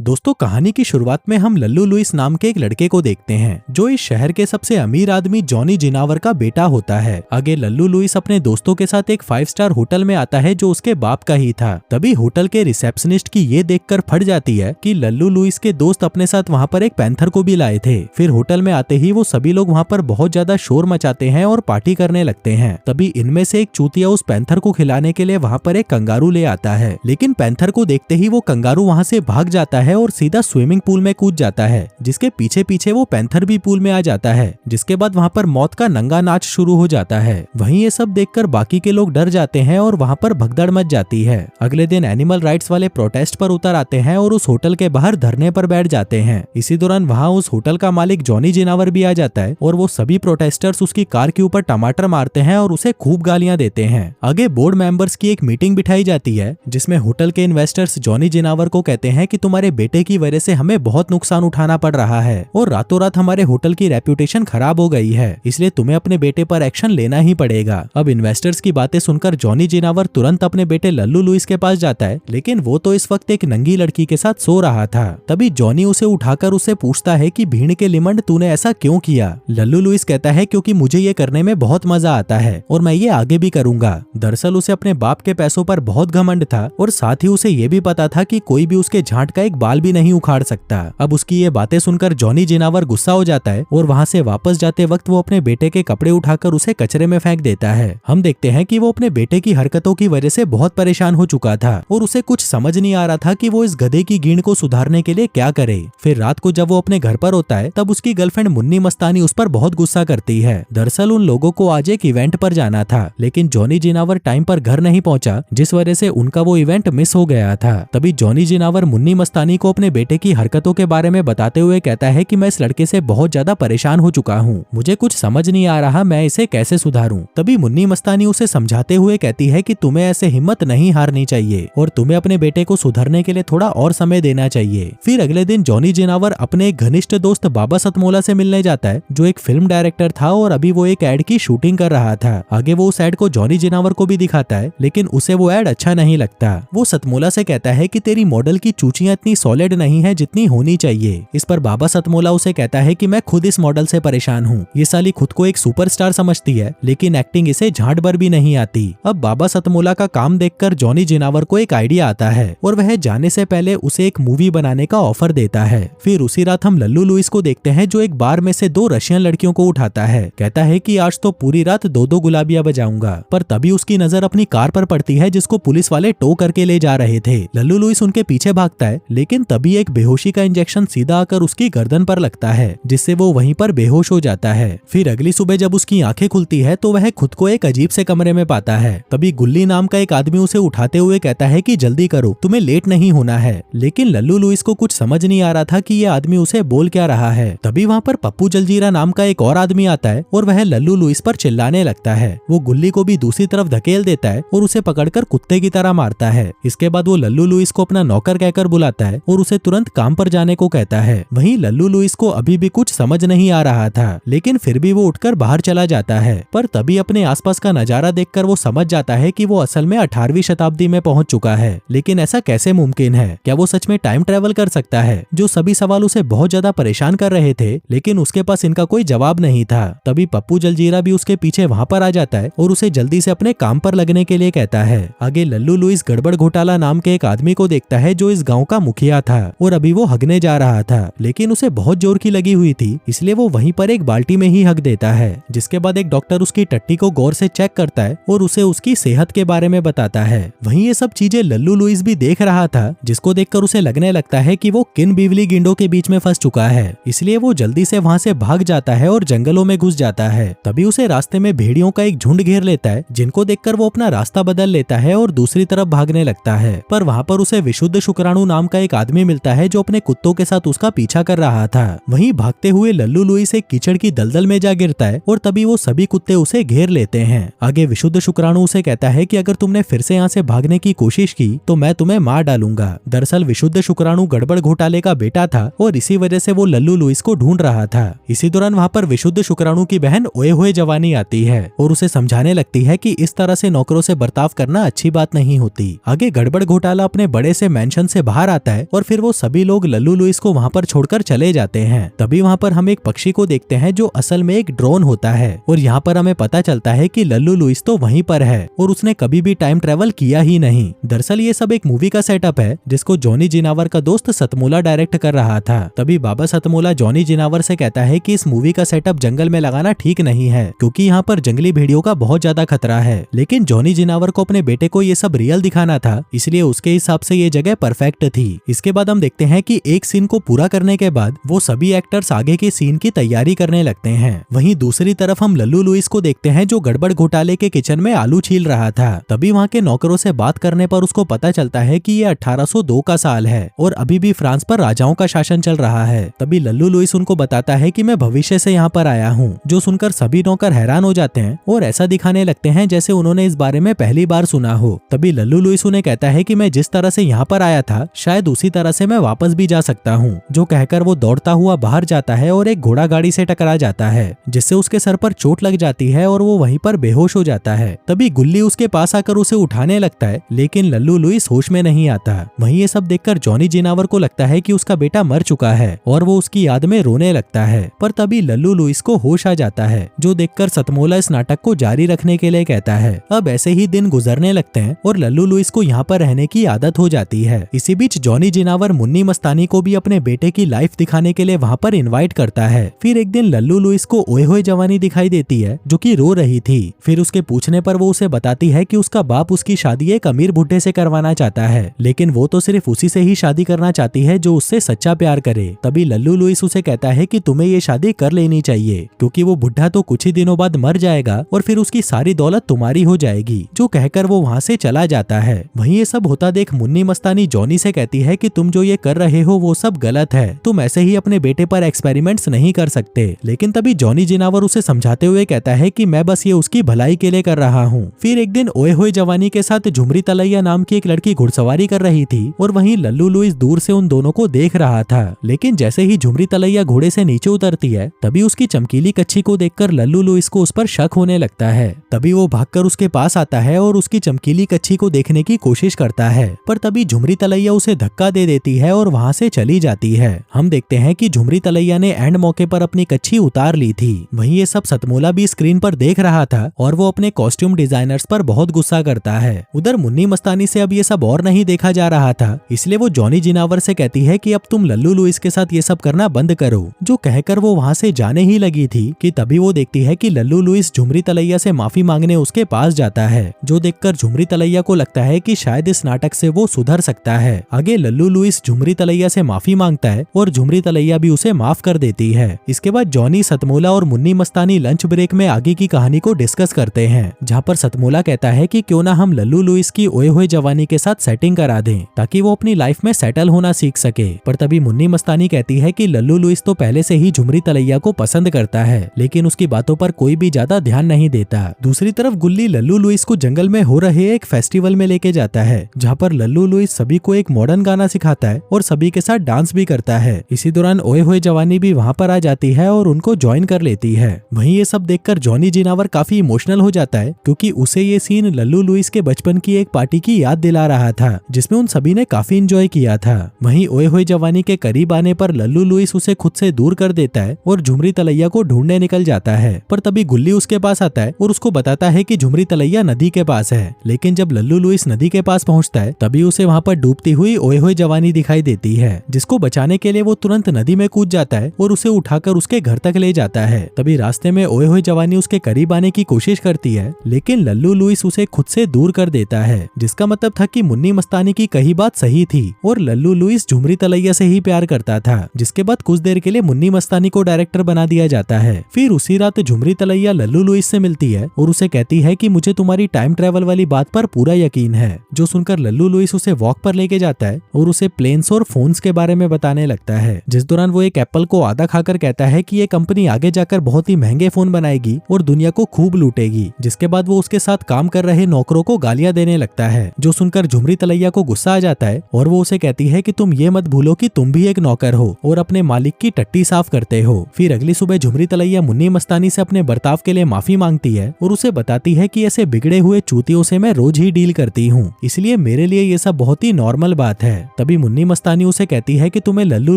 दोस्तों, कहानी की शुरुआत में हम लल्लू लुइस नाम के एक लड़के को देखते हैं जो इस शहर के सबसे अमीर आदमी जॉनी जिनावर का बेटा होता है। आगे लल्लू लुइस अपने दोस्तों के साथ एक 5 स्टार होटल में आता है जो उसके बाप का ही था। तभी होटल के रिसेप्शनिस्ट की ये देखकर फट जाती है कि लल्लू लुइस के दोस्त अपने साथ वहाँ पर एक पैंथर को भी लाए थे। फिर होटल में आते ही वो सभी लोग वहाँ पर बहुत ज्यादा शोर मचाते हैं और पार्टी करने लगते हैं। तभी इनमें से एक चूतिया उस पैंथर को खिलाने के लिए वहाँ पर एक कंगारू ले आता है, लेकिन पैंथर को देखते ही वो कंगारू वहाँ से भाग जाता है और सीधा स्विमिंग पूल में कूद जाता है, जिसके पीछे पीछे वो पैंथर भी पूल में आ जाता है। जिसके बाद वहाँ पर मौत का नंगा नाच शुरू हो जाता है। वहीं ये सब देखकर बाकी के लोग डर जाते हैं और वहाँ पर भगदड़ मच जाती है। अगले दिन एनिमल राइट्स वाले प्रोटेस्ट पर उतर आते हैं और उस होटल के बाहर धरने पर बैठ जाते हैं। इसी दौरान वहाँ उस होटल का मालिक जॉनी जिनावर भी आ जाता है और वो सभी प्रोटेस्टर्स उसकी कार के ऊपर टमाटर मारते हैं और उसे खूब गालियां देते हैं। आगे बोर्ड मेंबर्स की एक मीटिंग बिठाई जाती है जिसमें होटल के इन्वेस्टर्स जॉनी जिनावर को कहते हैं कि तुम्हारे बेटे की वजह से हमें बहुत नुकसान उठाना पड़ रहा है और रातों रात हमारे होटल की रेप्यूटेशन खराब हो गई है, इसलिए तुम्हें अपने बेटे पर एक्शन लेना ही पड़ेगा। अब इन्वेस्टर्स की बातें सुनकर जॉनी जिनावर तुरंत अपने बेटे लल्लू लुइस के पास जाता है, लेकिन वो तो इस वक्त एक नंगी लड़की के साथ सो रहा था। तभी जॉनी उसे उठाकर उससे पूछता है कि भीड़ के लिमंड तूने ऐसा क्यों किया। लल्लू लुइस कहता है क्योंकि मुझे ये करने में बहुत मजा आता है और मैं ये आगे भी करूंगा। दरअसल उसे अपने बाप के पैसों पर बहुत घमंड था और साथ ही उसे ये भी पता था कि कोई भी उसके झांट का एक बाल भी नहीं उखाड़ सकता। अब उसकी ये बातें सुनकर जॉनी जिनावर गुस्सा हो जाता है और वहाँ से वापस जाते वक्त वो अपने बेटे के कपड़े उठाकर उसे कचरे में फेंक देता है। हम देखते हैं कि वो अपने बेटे की हरकतों की वजह से बहुत परेशान हो चुका था और उसे कुछ समझ नहीं आ रहा था कि वो इस गधे की गींड को सुधारने के लिए क्या करे। फिर रात को जब वो अपने घर पर होता है तब उसकी गर्लफ्रेंड मुन्नी मस्तानी उस पर बहुत गुस्सा करती है। दरअसल उन लोगों को आज एक इवेंट पर जाना था, लेकिन जॉनी जिनावर टाइम पर घर नहीं पहुंचा, जिस वजह से उनका वो इवेंट मिस हो गया था। तभी जॉनी जिनावर मुन्नी मस्तानी को अपने बेटे की हरकतों के बारे में बताते हुए कहता है कि मैं इस लड़के से बहुत ज्यादा परेशान हो चुका हूँ, मुझे कुछ समझ नहीं आ रहा मैं इसे कैसे सुधारूं। तभी मुन्नी मस्तानी उसे समझाते हुए कहती है कि तुम्हें ऐसे हिम्मत नहीं हारनी चाहिए और तुम्हें अपने बेटे को सुधरने के लिए थोड़ा और समय देना चाहिए। फिर अगले दिन जॉनी जिनावर अपने एक घनिष्ठ दोस्त बाबा सतमोला से मिलने जाता है जो एक फिल्म डायरेक्टर था और अभी वो एक एड की शूटिंग कर रहा था। आगे वो उस एड को जॉनी जिनावर को भी दिखाता है, लेकिन उसे वो एड अच्छा नहीं लगता। वो सतमोला से कहता है कि तेरी मॉडल की चूचियां इतनी सॉलिड नहीं है जितनी होनी चाहिए। इस पर बाबा सतमोला उसे कहता है कि मैं खुद इस मॉडल से परेशान हूँ, ये साली खुद को एक सुपरस्टार समझती है लेकिन एक्टिंग इसे झांट भर भी नहीं आती। अब बाबा सतमोला का काम देखकर जॉनी जिनावर को एक आइडिया आता है और वह जाने से पहले उसे एक मूवी बनाने का ऑफर देता है। फिर उसी रात हम लल्लू लुइस को देखते हैं जो एक बार में से 2 रशियन लड़कियों को उठाता है। कहता है कि आज तो पूरी रात 2-2 गुलाबियां बजाऊंगा, पर तभी उसकी नजर अपनी कार पर पड़ती है जिसको पुलिस वाले टो करके ले जा रहे थे। लल्लू लुइस उनके पीछे भागता है, लेकिन तभी एक बेहोशी का इंजेक्शन सीधा आकर उसकी गर्दन पर लगता है जिससे वो वहीं पर बेहोश हो जाता है। फिर अगली सुबह जब उसकी आंखें खुलती है तो वह खुद को एक अजीब से कमरे में पाता है। तभी गुल्ली नाम का एक आदमी उसे उठाते हुए कहता है कि जल्दी करो, तुम्हें लेट नहीं होना है। लेकिन लल्लू लुइस को कुछ समझ नहीं आ रहा था कि ये आदमी उसे बोल क्या रहा है। तभी वहाँ पर पप्पू जलजीरा नाम का एक और आदमी आता है और वह लल्लू लुइस पर चिल्लाने लगता है। वो गुल्ली को भी दूसरी तरफ धकेल देता है और उसे पकड़कर कुत्ते की तरह मारता है। इसके बाद वो लल्लू लुइस को अपना नौकर कहकर बुलाता है और उसे तुरंत काम पर जाने को कहता है। वहीं लल्लू लुइस को अभी भी कुछ समझ नहीं आ रहा था, लेकिन फिर भी वो उठकर बाहर चला जाता है। पर तभी अपने आसपास का नजारा देखकर वो समझ जाता है कि वो असल में 18वीं शताब्दी में पहुंच चुका है। लेकिन ऐसा कैसे मुमकिन है? क्या वो सच में टाइम ट्रेवल कर सकता है? जो सभी सवाल उसे बहुत ज्यादा परेशान कर रहे थे, लेकिन उसके पास इनका कोई जवाब नहीं था। तभी पप्पू जलजीरा भी उसके पीछे वहाँ पर आ जाता है और उसे जल्दी से अपने काम पर लगने के लिए कहता है। आगे लल्लू लुइस गड़बड़ घोटाला नाम के एक आदमी को देखता है जो इस गाँव का मुखिया था और अभी वो हगने जा रहा था, लेकिन उसे बहुत जोर की लगी हुई थी, इसलिए वो वहीं पर एक बाल्टी में ही हग देता है। जिसके बाद एक डॉक्टर उसकी टट्टी को गौर से चेक करता है और उसे उसकी सेहत के बारे में बताता है। वहीं ये सब चीजें लल्लू लुइस भी देख रहा था, जिसको देखकर उसे लगने लगता है कि वो किन बिजली गिंडों के बीच में फंस चुका है। इसलिए वो जल्दी से वहाँ से भाग जाता है और जंगलों में घुस जाता है। तभी उसे रास्ते में भेड़ियों का एक झुंड घेर लेता है, जिनको देखकर वो अपना रास्ता बदल लेता है और दूसरी तरफ भागने लगता है। पर वहाँ पर उसे विशुद्ध शुक्राणु नाम का एक आदमी मिलता है जो अपने कुत्तों के साथ उसका पीछा कर रहा था। वहीं भागते हुए लल्लू लुइस एक कीचड़ की दलदल में जा गिरता है और तभी वो सभी कुत्ते उसे घेर लेते हैं। आगे विशुद्ध शुक्राणु उसे कहता है कि अगर तुमने फिर से यहाँ से भागने की कोशिश की तो मैं तुम्हें मार डालूंगा। दरअसल विशुद्ध शुक्राणु गड़बड़ घोटाले का बेटा था और इसी वजह से वो लल्लू लुइस को ढूंढ रहा था। इसी दौरान वहाँ पर विशुद्ध शुक्राणु की बहन ओए हुए जवानी आती है और उसे समझाने लगती है कि इस तरह से नौकरों से बर्ताव करना अच्छी बात नहीं होती। आगे गड़बड़ घोटाला अपने बड़े से मेंशन से बाहर आता है और फिर वो सभी लोग लल्लू लुइस को वहाँ पर छोड़कर चले जाते हैं। तभी वहाँ पर हम एक पक्षी को देखते हैं जो असल में एक ड्रोन होता है और यहाँ पर हमें पता चलता है कि लल्लू लुइस तो वहीं पर है और उसने कभी भी टाइम ट्रेवल किया ही नहीं। दरअसल ये सब एक मूवी का सेटअप है जिसको जॉनी जिनावर का दोस्त सतमोला डायरेक्ट कर रहा था। तभी बाबा सतमोला जॉनी जिनावर से कहता है कि इस मूवी का सेटअप जंगल में लगाना ठीक नहीं है क्योंकि यहाँ पर जंगली भेड़ियों का बहुत ज्यादा खतरा है। लेकिन जॉनी जिनावर को अपने बेटे को ये सब रियल दिखाना था, इसलिए उसके हिसाब से ये जगह परफेक्ट थी। इसके बाद हम देखते हैं कि एक सीन को पूरा करने के बाद वो सभी एक्टर्स आगे के सीन की तैयारी करने लगते हैं। वहीं दूसरी तरफ हम लल्लू लुइस को देखते हैं जो गड़बड़ घोटाले के किचन में आलू छील रहा था। तभी वहाँ के नौकरों से बात करने पर उसको पता चलता है कि ये 1802 का साल है और अभी भी फ्रांस पर राजाओं का शासन चल रहा है। तभी लल्लू लुइस उनको बताता है कि मैं भविष्य से यहाँ पर आया हूँ, जो सुनकर सभी नौकर हैरान हो जाते हैं और ऐसा दिखाने लगते हैं जैसे उन्होंने इस बारे में पहली बार सुना हो। तभी लल्लू लुइस उन्हें कहता है कि मैं जिस तरह से यहाँ पर आया था शायद उसी तरह से मैं वापस भी जा सकता हूँ। जो कहकर वो दौड़ता हुआ बाहर जाता है और एक घोड़ा गाड़ी से टकरा जाता है जिससे उसके सर पर चोट लग जाती है और वो वहीं पर बेहोश हो जाता है। तभी गुल्ली उसके पास आकर उसे उठाने लगता है लेकिन लल्लू लुइस होश में नहीं आता। वहीं ये सब देखकर जॉनी जिनावर को लगता है कि उसका बेटा मर चुका है और वो उसकी याद में रोने लगता है। पर तभी लल्लू लुइस को होश आ जाता है, जो देखकर सतमोला इस नाटक को जारी रखने के लिए कहता है। अब ऐसे ही दिन गुजरने लगते हैं और लल्लू लुइस को यहाँ पर रहने की आदत हो जाती है। इसी बीच जॉनी जिनावर मुन्नी मस्तानी को भी अपने बेटे की लाइफ दिखाने के लिए वहाँ पर इनवाइट करता है। फिर एक दिन लल्लू लुइस को ओए होए जवानी दिखाई देती है जो कि रो रही थी। फिर उसके पूछने पर वो उसे बताती है कि उसका बाप उसकी शादी एक अमीर बुड्ढे से करवाना चाहता है, लेकिन वो तो सिर्फ उसी से ही शादी करना चाहती है जो उससे सच्चा प्यार करे। तभी लल्लू लुइस उसे कहता है कि तुम्हें ये शादी कर लेनी चाहिए क्योंकि वो बुढ़ा तो कुछ ही दिनों बाद मर जाएगा और फिर उसकी सारी दौलत तुम्हारी हो जाएगी। जो कहकर वो वहाँ से चला जाता है। वहीं ये सब होता देख मुन्नी मस्तानी जॉनी से कहती है कि तुम जो ये कर रहे हो वो सब गलत है, तुम ऐसे ही अपने बेटे पर एक्सपेरिमेंट्स नहीं कर सकते। लेकिन तभी जॉनी जिनावर उसे समझाते हुए कहता है कि मैं बस ये उसकी भलाई के लिए कर रहा हूँ। फिर एक दिन ओए होए जवानी के साथ झुमरी तलैया नाम की एक लड़की घुड़सवारी कर रही थी और वहीं लल्लू लुइस दूर से उन दोनों को देख रहा था। लेकिन जैसे ही झुमरी तलैया घोड़े से नीचे उतरती है तभी उसकी चमकीली कच्छी को देखकर लल्लू लुइस को उस पर शक होने लगता है। तभी वो भागकर उसके पास आता है और उसकी चमकीली कच्छी को देखने की कोशिश करता है, पर तभी झुमरी तलैया उसे धक्का दे देती है और वहाँ से चली जाती है। हम देखते हैं कि झुमरी तलैया ने एंड मौके पर अपनी कच्छी उतार ली थी। वहीं ये सब सतमोला भी स्क्रीन पर देख रहा था और वो अपने कॉस्ट्यूम डिजाइनर्स पर बहुत गुस्सा करता है। उधर मुन्नी मस्तानी से अब ये सब और नहीं देखा जा रहा था, इसलिए वो जॉनी जिनावर से कहती है कि अब तुम लल्लू लुइस के साथ ये सब करना बंद करो। जो कहकर वो वहाँ से जाने ही लगी थी कि तभी वो देखती है कि लल्लू लुइस झुमरी तलैया से माफी मांगने उसके पास जाता है। जो देखकर झुमरी तलैया को लगता है कि शायद इस नाटक से वो सुधर सकता है। आगे लल्लू लुइस झुमरी तलैया से माफी मांगता है और झुमरी तलैया भी उसे माफ कर देती है। इसके बाद जॉनी, सतमोला और मुन्नी मस्तानी लंच ब्रेक में आगे की कहानी को डिस्कस करते हैं, जहाँ पर सतमोला कहता है कि क्यों ना हम लल्लू लुइस की ओए हुए जवानी के साथ सेटिंग करा दें ताकि वो अपनी लाइफ में सेटल होना सीख सके। पर तभी मुन्नी मस्तानी कहती है कि लल्लू लुइस तो पहले से ही झुमरी तलैया को पसंद करता है, लेकिन उसकी बातों पर कोई भी ज्यादा ध्यान नहीं देता। दूसरी तरफ गुल्ली लल्लू लुइस को जंगल में हो रहे एक फेस्टिवल में लेके जाता है, जहाँ पर लल्लू लुइस सभी को एक मॉडर्न गाना सिखाता है और सभी के साथ डांस भी करता है। इसी दौरान ओए हुए जवानी भी वहाँ पर आ जाती है और उनको ज्वाइन कर लेती है। वहीं ये सब देखकर जॉनी जिनावर काफी इमोशनल हो जाता है क्योंकि उसे ये सीन लल्लू लुइस के बचपन की एक पार्टी की याद दिला रहा था जिसमें उन सभी ने काफी एंजॉय किया था। वहीं ओए हुए जवानी के करीब आने पर लल्लू लुइस उसे खुद से दूर कर देता है और झुमरी तलैया को ढूंढने निकल जाता है। पर तभी गुल्ली उसके पास आता है और उसको बताता है कि झुमरी तलैया नदी के पास है। लेकिन जब लल्लू लुइस नदी के पास पहुंचता है तभी उसे वहां पर डूबती हुई ओए हुए जवानी दिखाई देती है, जिसको बचाने के लिए वो तुरंत नदी में कूद जाता है और उसे उठाकर उसके घर तक ले जाता है। तभी रास्ते में ओए हुए जवानी उसके करीब आने की कोशिश करती है, लेकिन लल्लू लुइस उसे खुद से दूर कर देता है, जिसका मतलब था कि मुन्नी मस्तानी की कही बात सही थी और लल्लू लुइस झुमरी तलैया से ही प्यार करता था। जिसके बाद कुछ देर के लिए मुन्नी मस्तानी को डायरेक्टर बना दिया जाता है। फिर उसी रात झुमरी तलैया लल्लू लुइस से मिलती है और उसे कहती है कि मुझे तुम्हारी टाइम ट्रेवल वाली बात पर पूरा यकीन है। जो सुनकर लल्लू लुइस उसे वॉक पर लेके जाता है और उसे प्लेन्स और फोन्स के बारे में बताने लगता है, जिस दौरान वो एक एप्पल को आधा खाकर कहता है कि ये कंपनी आगे जाकर बहुत ही महंगे फोन बनाएगी और दुनिया को खूब लूटेगी। जिसके बाद वो उसके साथ काम कर रहे नौकरों को गालियां देने लगता है। जो सुनकर झुमरी तलैया को गुस्सा आ जाता है और वो उसे कहती है कि तुम ये मत भूलो कि तुम भी एक नौकर हो और अपने मालिक की टट्टी साफ करते हो। फिर अगली सुबह झुमरी तलैया मुन्नी मस्तानी से अपने बर्ताव के लिए माफी मांगती है और उसे बताती है कि ऐसे बिगड़े हुए चूतियों से मैं रोज ही डील करती हूँ, इसलिए मेरे लिए ये सब बहुत ही नॉर्मल बात है। तभी मुन्नी मस्तानी उसे कहती है कि तुम्हें लल्लू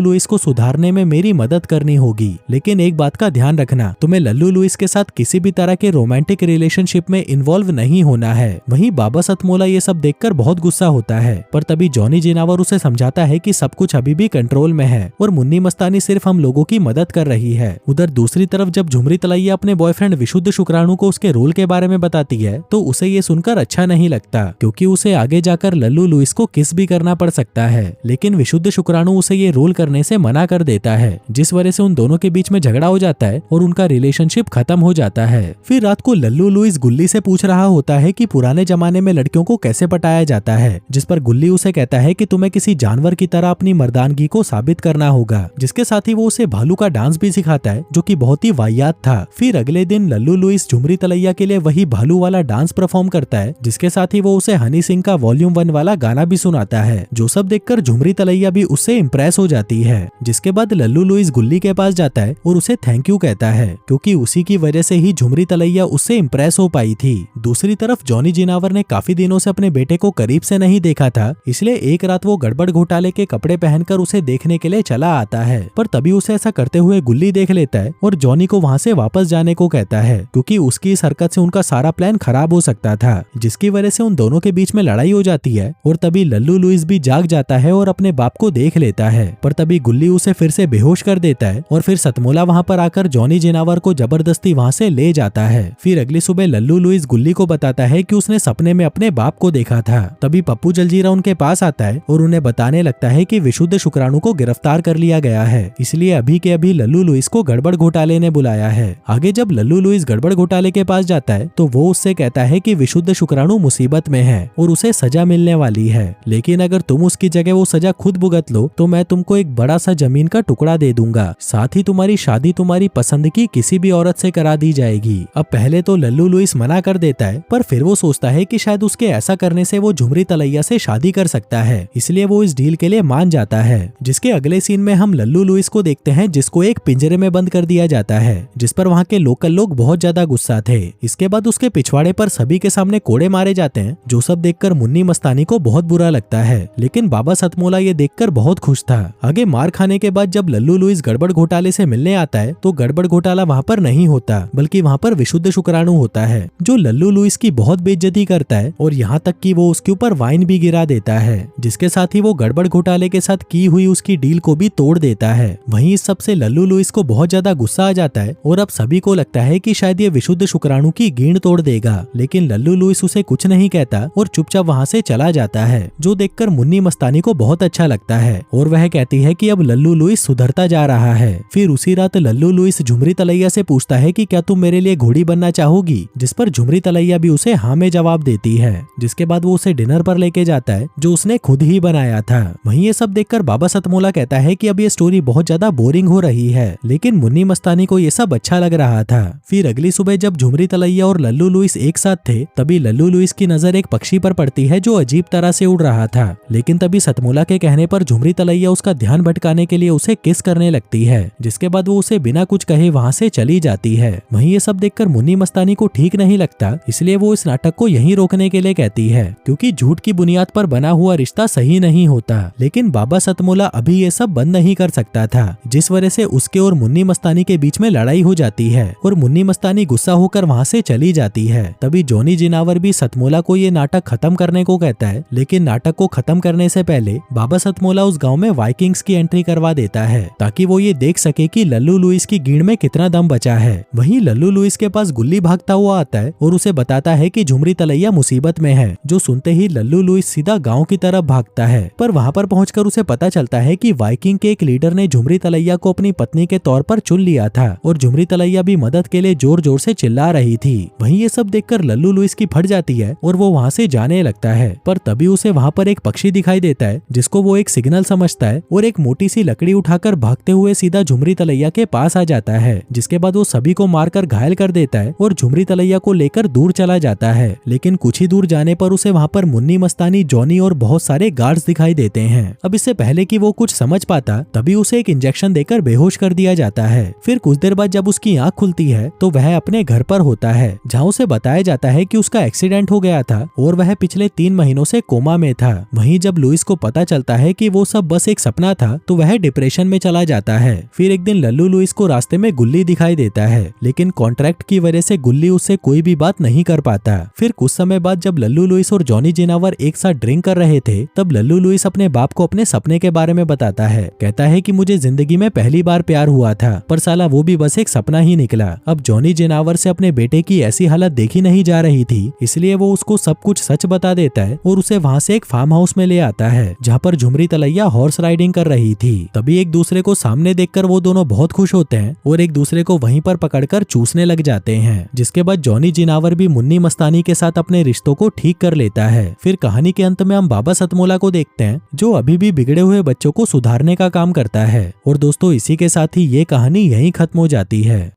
लुइस को सुधारने में मेरी मदद करनी होगी, लेकिन एक बात का ध्यान रखना, तुम्हें लल्लू लुइस के साथ किसी भी तरह के रोमांटिक रिलेशनशिप में इन्वॉल्व नहीं होना है। वहीं बाबा सतमोला ये सब देखकर बहुत गुस्सा होता है, पर तभी जॉनी जिनावर उसे समझाता है कि सब कुछ अभी भी कंट्रोल में है और मुन्नी मस्तानी सिर्फ हम लोगों की मदद कर रही है। उधर दूसरी तरफ जब झुमरी तलैया अपने बॉयफ्रेंड विशुद्ध शुक्राणु को उसके रोल के बारे में बताती है तो उसे ये सुनकर अच्छा नहीं लगता, क्योंकि उसे आगे जाकर लल्लू लुइस को किस भी करना पड़ सकता है। लेकिन विशुद्ध शुक्राणु उसे ये रोल करने से मना कर देता है, जिस वजह से उन दोनों के बीच में झगड़ा हो जाता है और उनका रिलेशनशिप खत्म हो जाता है। फिर रात को लल्लू लुइस गुल्ली से पूछ रहा होता है कि पुराने जमाने में लड़कियों को कैसे पटाया जाता है, जिस पर गुल्ली उसे कहता है कि तुम्हें किसी जानवर की तरह अपनी मर्दानगी को साबित करना होगा। जिसके साथ ही वो उसे भालू का डांस भी सिखाता है, जो कि बहुत ही वाहियात था। फिर अगले दिन लल्लू लुइस झुमरी तलैया के लिए वही भालू वाला डांस परफॉर्म करता है, जिसके साथ ही वो उसे हनी सिंह का वॉल्यूम 1 वाला गाना भी सुनाता है, जो सब देखकर झुमरी तलैया भी उससे इम्प्रेस हो जाती है। जिसके बाद लल्लू लुइस गुल्ली के पास जाता है और उसे थैंक यू कहता है, क्योंकि उसी की वजह से ही झुमरी तलैया उससे इम्प्रेस हो पाई थी। दूसरी तरफ जॉनी जिनावर ने काफी दिनों से अपने बेटे को करीब से नहीं देखा था, इसलिए एक रात वो गड़बड़ घोटाले के कपड़े पहनकर उसे देखने के लिए चला आता है। पर तभी उसे ऐसा करते हुए गुल्ली देख लेता है और जॉनी को वहाँ से वापस जाने को कहता है, क्योंकि उसकी इस हरकत से उनका सारा प्लान खराब हो सकता था, जिसकी वजह से उन दोनों के बीच में लड़ाई हो जाती है। और तभी लल्लू लुइस भी जाग जाता है और अपने बाप को देख लेता है, पर तभी गुल्ली उसे फिर से बेहोश कर देता है और फिर सतमोला वहाँ पर आकर जॉनी जिनावर को जबरदस्ती वहाँ से ले जाता है। फिर अगली सुबह लल्लू लुइस गुल्ली को बताता है कि उसने सपने में अपने बाप को देखा था। तभी पप्पू जलजीरा उनके पास आता है और उन्हें बताने लगता है कि विशुद्ध शुक्राणु को गिरफ्तार कर लिया गया है, इसलिए अभी के अभी लल्लू लुइस को गड़बड़ घोटाले ने बुलाया है। आगे जब लल्लू लुइस गड़बड़ घोटाले के पास जाता है तो वो उससे कहता है कि विशुद्ध शुक्राणु मुसीबत में है और उसे सजा मिलने वाली है, लेकिन अगर तुम उसकी जगह वो सजा खुद भुगत लो तो मैं तुमको एक बड़ा सा जमीन का टुकड़ा दे दूंगा, साथ ही तुम्हारी शादी तुम्हारी पसंद की किसी भी औरत से करा दी जाएगी। अब पहले तो लल्लू लुइस मना कर देता है, पर फिर वो सोचता है कि शायद उसके ऐसा करने से वो झुमरी तलैया से शादी कर सकता है, इसलिए वो इस डील के लिए मान जाता है। जिसके अगले सीन में हम लल्लू लुइस को देखते हैं, जिसको एक पिंजरे में बंद कर दिया जाता है, जिस पर वहाँ के लोकल लोग बहुत ज्यादा गुस्सा थे। इसके बाद उसके पिछवाड़े पर सभी के सामने कोड़े मारे जाते हैं, जो सब देखकर मुन्नी मस्तानी को बहुत बुरा लगता है, लेकिन बाबा सतमोला ये देखकर बहुत खुश था। आगे मार खाने के बाद जब लल्लू लुइस गड़बड़ घोटाले से मिलने आता है तो गड़बड़ घोटाला वहाँ पर नहीं होता, बल्कि वहाँ पर विशुद्ध शुक्राणु होता है, जो लल्लू लुइस की बहुत बेइज्जती करता है और यहाँ तक कि वो उसके ऊपर वाइन भी गिरा देता है, जिसके साथ ही वो गड़बड़ घोटाले के साथ की हुई उसकी डील को भी तोड़ देता है। वहीं इस सबसे लल्लू लुइस को बहुत ज्यादा गुस्सा आ जाता है और अब सभी को लगता है कि शायद ये विशुद्ध शुक्राणु की गींड तोड़ देगा, लेकिन लल्लू लुइस उसे कुछ नहीं कहता और चुपचाप वहाँ से चला जाता है, जो देखकर मुन्नी मस्तानी को बहुत अच्छा लगता है और वह कहती है कि अब लल्लू लुइस सुधरता जा रहा है। फिर उसी रात लल्लू लुइस झुमरी तलैया से पूछता है कि क्या तुम मेरे लिए घोड़ी बनना चाहोगी, जिस पर झुमरी तलैया भी उसे हाँ में जवाब देती है। जिसके बाद वो उसे डिनर पर लेके जाता है, जो उसने खुद ही बनाया था। वहीं ये सब देखकर बाबा सतमोला कहता है कि अब ये स्टोरी बहुत ज्यादा बोरिंग हो रही है, लेकिन मुन्नी मस्तानी को ये सब अच्छा लग रहा था। फिर अगली सुबह जब झुमरी तलैया और लल्लू लुइस एक साथ थे, तभी लल्लू लुइस की नजर एक पक्षी पर पड़ती है जो अजीब तरह से उड़ रहा था, लेकिन तभी सतमोला के कहने पर झुमरी तलैया उसका ध्यान भटकाने के लिए उसे किस करने लगती है, जिसके बाद वो उसे बिना कुछ कहे वहाँ से चली जाती है। वहीं ये सब देखकर मुन्नी मस्तानी को ठीक नहीं लगता, इसलिए वो इस नाटक को यहीं रोकने के लिए कहती है, क्योंकि झूठ की बुनियाद पर बना हुआ रिश्ता सही नहीं होता। लेकिन बाबा सतमोला अभी ये सब बंद नहीं कर सकता था, जिस वजह से उसके और मुन्नी मस्तानी के बीच में लड़ाई हो जाती है और मुन्नी मस्तानी गुस्सा होकर वहाँ से चली जाती है। तभी जॉनी जिनावर भी सतमोला को ये नाटक खत्म करने को कहता है, लेकिन नाटक को खत्म करने से पहले बाबा सतमोला उस गांव में वाइकिंग्स की एंट्री करवा देता है, ताकि वो ये देख सके कि लल्लू लुइस की गींड में कितना दम बचा है। वहीं लल्लू लुइस के पास गुल्ली भागता हुआ आता है और उसे बताता है कि झुमरी तलैया मुसीबत में है, जो सुनते ही लल्लू लुइस सीधा गांव की तरफ भागता है। पर वहां पर पहुंचकर उसे पता चलता है कि वाइकिंग के एक लीडर ने झुमरी तलैया को अपनी पत्नी के तौर पर चुन लिया था और झुमरी तलैया भी मदद के लिए जोर जोर से चिल्ला रही थी। वहीं ये सब देखकर लल्लू लुइस की फट जाती है और वो वहाँ से जाने लगता है, पर तभी उसे वहाँ पर एक पक्षी दिखाई देता है, जिसको वो एक सिग्नल समझता है और एक मोटी सी लकड़ी उठाकर भागते हुए सीधा झुमरी तलैया के पास आ जाता है। जिसके बाद वो सभी को मारकर घायल कर देता है और झुमरी तलैया को लेकर दूर चला जाता है। लेकिन कुछ ही दूर जाने पर उसे वहाँ पर मुन्नी मस्तानी, जॉनी और बहुत सारे गार्ड्स दिखाई देते हैं। अब इससे पहले कि वो कुछ समझ पाता, तभी उसे एक इंजेक्शन देकर बेहोश कर दिया जाता है। फिर कुछ देर बाद जब उसकी आंख खुलती है तो वह अपने घर पर होता है, जहाँ उसे बताया जाता है कि उसका एक्सीडेंट हो गया था और वह पिछले 3 महीनों से कोमा में था। वहीं जब लुइस को पता चलता है कि वो सब बस एक सपना था तो वह डिप्रेशन में चला जाता है। फिर एक दिन लल्लू लुइस को रास्ते में गुल्ली दिखाई देता है, लेकिन कॉन्ट्रैक्ट की वजह से गुल्ली उससे कोई भी बात नहीं कर पाता। फिर कुछ समय बाद जब लल्लू लुइस और जॉनी जिनावर एक साथ ड्रिंक कर रहे थे, तब लल्लू लुइस अपने बाप को अपने सपने के बारे में बताता है। कहता है कि मुझे जिंदगी में पहली बार प्यार हुआ था, पर साला वो भी बस एक सपना ही निकला। अब जॉनी जिनावर से अपने बेटे की ऐसी हालत देखी नहीं जा रही थी, इसलिए वो उसको सब कुछ सच बता देता है और उसे वहाँ से एक फार्म हाउस में ले आता है जहाँ पर झुमरी तलैया हॉर्स राइडिंग कर रही थी। तभी एक दूसरे को सामने देखकर वो दोनों बहुत खुश होते हैं और एक दूसरे को वहीं पर पकड़कर चूसने लग जाते हैं, जिसके बाद जॉनी जिनावर भी मुन्नी मस्तानी के साथ अपने रिश्तों को ठीक कर लेता है। फिर कहानी के अंत में हम बाबा सतमोला को देखते हैं, जो अभी भी बिगड़े हुए बच्चों को सुधारने का काम करता है। और दोस्तों, इसी के साथ ही ये कहानी यहीं खत्म हो जाती है।